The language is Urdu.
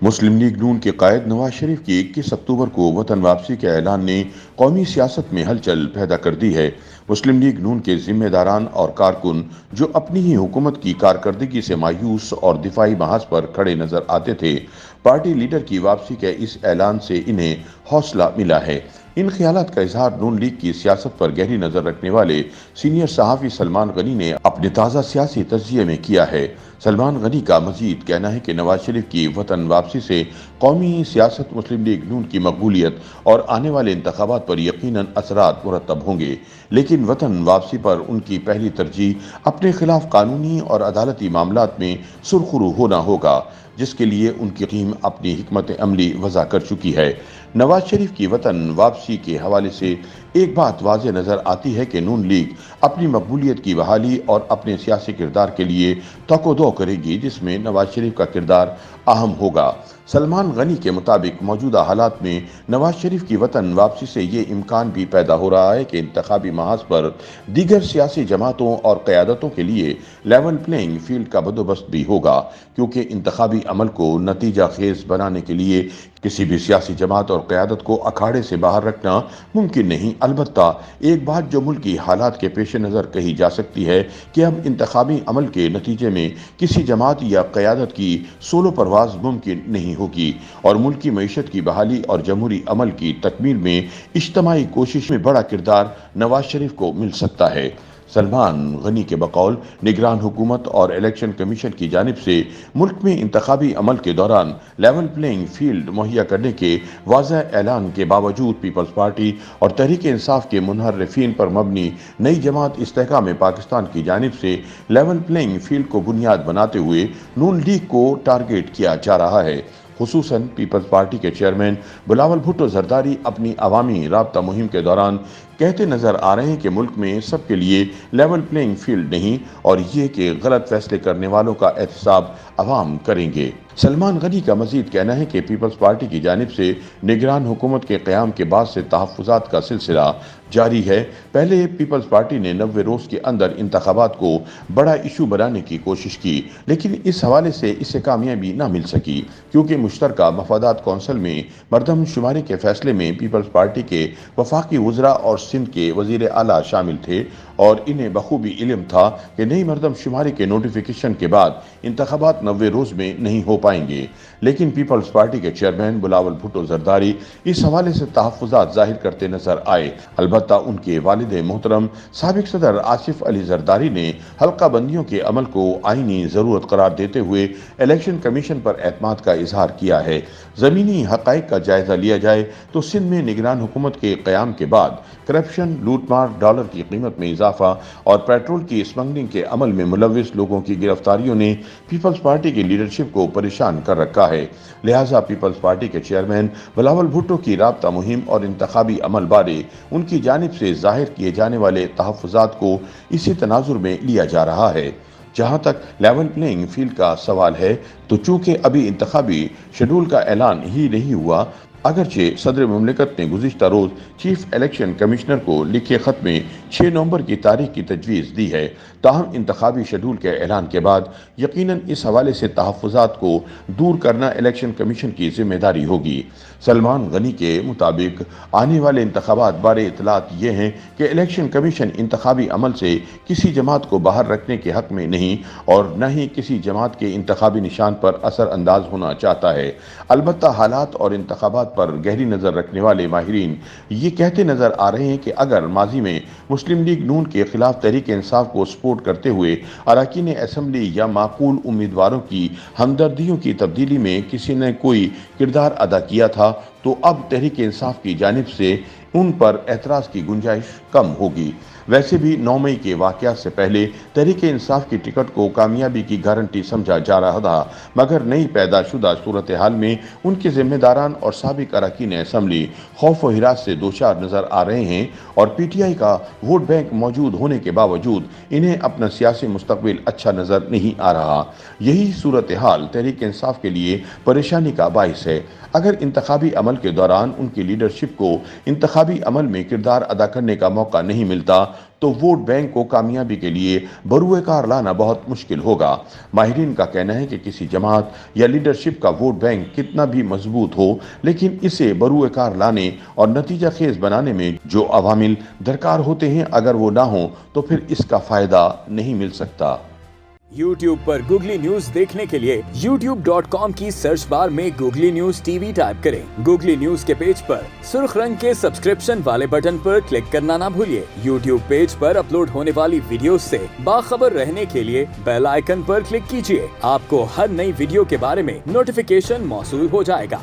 مسلم لیگ نون کے قائد نواز شریف کی 21 اکتوبر کو وطن واپسی کے اعلان نے قومی سیاست میں ہلچل پیدا کر دی ہے۔ مسلم لیگ نون کے ذمہ داران اور کارکن جو اپنی ہی حکومت کی کارکردگی سے مایوس اور دفاعی محاذ پر کھڑے نظر آتے تھے، پارٹی لیڈر کی واپسی کے اس اعلان سے انہیں حوصلہ ملا ہے۔ ان خیالات کا اظہار نون لیگ کی سیاست پر گہری نظر رکھنے والے سینئر صحافی سلمان غنی نے اپنے تازہ سیاسی تجزیے میں کیا ہے۔ سلمان غنی کا مزید کہنا ہے کہ نواز شریف کی وطن واپسی سے قومی سیاست مسلم لیگ نون کی مقبولیت اور آنے والے انتخابات پر یقیناً اثرات مرتب ہوں گے، لیکن وطن واپسی پر ان کی پہلی ترجیح اپنے خلاف قانونی اور عدالتی معاملات میں سرخرو ہونا ہوگا، جس کے لیے ان کی ٹیم اپنی حکمت عملی وضع کر چکی ہے۔ نواز شریف کی وطن واپسی کے حوالے سے ایک بات واضح نظر آتی ہے کہ نون لیگ اپنی مقبولیت کی بحالی اور اپنے سیاسی کردار کے لیے توک و دو کرے گی، جس میں نواز شریف کا کردار اہم ہوگا۔ سلمان غنی کے مطابق موجودہ حالات میں نواز شریف کی وطن واپسی سے یہ امکان بھی پیدا ہو رہا ہے کہ انتخابی محاذ پر دیگر سیاسی جماعتوں اور قیادتوں کے لیے لیول پلینگ فیلڈ کا بندوبست بھی ہوگا، کیونکہ انتخابی عمل کو نتیجہ خیز بنانے کے لیے کسی بھی سیاسی جماعت اور قیادت کو اکھاڑے سے باہر رکھنا ممکن نہیں۔ البتہ ایک بات جو ملکی حالات کے پیش نظر کہی جا سکتی ہے کہ اب انتخابی عمل کے نتیجے میں کسی جماعت یا قیادت کی سولو پرواز ممکن نہیں ہوگی، اور ملکی معیشت کی بحالی اور جمہوری عمل کی تکمیل میں اجتماعی کوشش میں بڑا کردار نواز شریف کو مل سکتا ہے۔ سلمان غنی کے بقول نگران حکومت اور الیکشن کمیشن کی جانب سے ملک میں انتخابی عمل کے دوران لیول پلینگ فیلڈ مہیا کرنے کے واضح اعلان کے باوجود پیپلز پارٹی اور تحریک انصاف کے منحرفین پر مبنی نئی جماعت استحکام پاکستان کی جانب سے لیول پلینگ فیلڈ کو بنیاد بناتے ہوئے نون لیگ کو ٹارگیٹ کیا جا رہا ہے۔ خصوصاً پیپلز پارٹی کے چیئرمین بلاول بھٹو زرداری اپنی عوامی رابطہ مہم کے دوران کہتے نظر آ رہے ہیں کہ ملک میں سب کے لیے لیول پلینگ فیلڈ نہیں، اور یہ کہ غلط فیصلے کرنے والوں کا احتساب عوام کریں گے۔ سلمان غنی کا مزید کہنا ہے کہ پیپلز پارٹی کی جانب سے نگران حکومت کے قیام کے بعد سے تحفظات کا سلسلہ جاری ہے۔ پہلے پیپلز پارٹی نے 90 روز کے اندر انتخابات کو بڑا ایشو بنانے کی کوشش کی، لیکن اس حوالے سے اسے کامیابی نہ مل سکی، کیونکہ مشترکہ مفادات کونسل میں مردم شماری کے فیصلے میں پیپلز پارٹی کے وفاقی وزراء اور سندھ کے وزیر اعلیٰ شامل تھے، اور انہیں بخوبی علم تھا کہ نئی مردم شماری کے نوٹیفیکیشن کے بعد انتخابات 90 روز میں نہیں ہو پائیں گے۔ لیکن پیپلز پارٹی کے چیئرمین بلاول بھٹو زرداری اس حوالے سے تحفظات ظاہر کرتے نظر آئے۔ البتہ ان کے والد محترم سابق صدر آصف علی زرداری نے حلقہ بندیوں کے عمل کو آئینی ضرورت قرار دیتے ہوئے الیکشن کمیشن پر اعتماد کا اظہار کیا ہے۔ زمینی حقائق کا جائزہ لیا جائے تو سندھ میں نگران حکومت کے قیام کے بعد کرپشن، لوٹ مار، ڈالر کی قیمت میں اضافہ اور پیٹرول کی اسمگلنگ کے عمل میں ملوث لوگوں کی گرفتاریوں نے پیپلز پارٹی کی لیڈرشپ کو پریشان کر رکھا ہے۔ لہٰذا پیپلز پارٹی کے چیئرمین بلاول بھٹو کی رابطہ مہم اور انتخابی عمل بارے ان کی جانب سے ظاہر کیے جانے والے تحفظات کو اسی تناظر میں لیا جا رہا ہے۔ جہاں تک لیول پلینگ فیلڈ کا سوال ہے تو چونکہ ابھی انتخابی شیڈول کا اعلان ہی نہیں ہوا، اگرچہ صدر مملکت نے گزشتہ روز چیف الیکشن کمشنر کو لکھے خط میں 6 نومبر کی تاریخ کی تجویز دی ہے، تاہم انتخابی شیڈول کے اعلان کے بعد یقیناً اس حوالے سے تحفظات کو دور کرنا الیکشن کمیشن کی ذمہ داری ہوگی۔ سلمان غنی کے مطابق آنے والے انتخابات بارے اطلاعات یہ ہیں کہ الیکشن کمیشن انتخابی عمل سے کسی جماعت کو باہر رکھنے کے حق میں نہیں، اور نہ ہی کسی جماعت کے انتخابی نشان پر اثر انداز ہونا چاہتا ہے۔ البتہ حالات اور انتخابات پر گہری نظر رکھنے والے ماہرین یہ کہتے نظر آ رہے ہیں کہ اگر ماضی میں مسلم لیگ نون کے خلاف تحریک انصاف کو سپورٹ کرتے ہوئے اراکین اسمبلی یا معقول امیدواروں کی ہمدردیوں کی تبدیلی میں کسی نے کوئی کردار ادا کیا تھا، تو اب تحریک انصاف کی جانب سے ان پر اعتراض کی گنجائش کم ہوگی۔ ویسے بھی 9 مئی کے واقعات سے پہلے تحریک انصاف کی ٹکٹ کو کامیابی کی گارنٹی سمجھا جا رہا تھا، مگر نئی پیدا شدہ صورتحال میں ان کے ذمہ داران اور سابق اراکین اسمبلی خوف و ہراس سے دوچار نظر آ رہے ہیں، اور پی ٹی آئی کا ووٹ بینک موجود ہونے کے باوجود انہیں اپنا سیاسی مستقبل اچھا نظر نہیں آ رہا۔ یہی صورتحال تحریک انصاف کے لیے پریشانی کا باعث ہے۔ اگر انتخابی عمل عمل کے دوران ان کی لیڈرشپ کو انتخابی عمل میں کردار ادا کرنے کا موقع نہیں ملتا تو ووٹ بینک کو کامیابی کے لیے بروئے کار لانا بہت مشکل ہوگا۔ ماہرین کا کہنا ہے کہ کسی جماعت یا لیڈرشپ کا ووٹ بینک کتنا بھی مضبوط ہو، لیکن اسے بروئے کار لانے اور نتیجہ خیز بنانے میں جو عوامل درکار ہوتے ہیں اگر وہ نہ ہوں تو پھر اس کا فائدہ نہیں مل سکتا۔ YouTube پر گوگلی نیوز دیکھنے کے لیے youtube.com کی سرچ بار میں googly news T V type کریں۔ گوگلی نیوز کے پیج پر سرخ رنگ کے سبسکرپشن والے بٹن پر کلک کرنا نہ بھولیے۔ YouTube پیج پر اپلوڈ ہونے والی ویڈیوز سے باخبر رہنے کے لیے بیل آئیکن پر کلک کیجیے۔ آپ کو ہر نئی ویڈیو کے بارے میں نوٹیفیکیشن موصول ہو جائے گا۔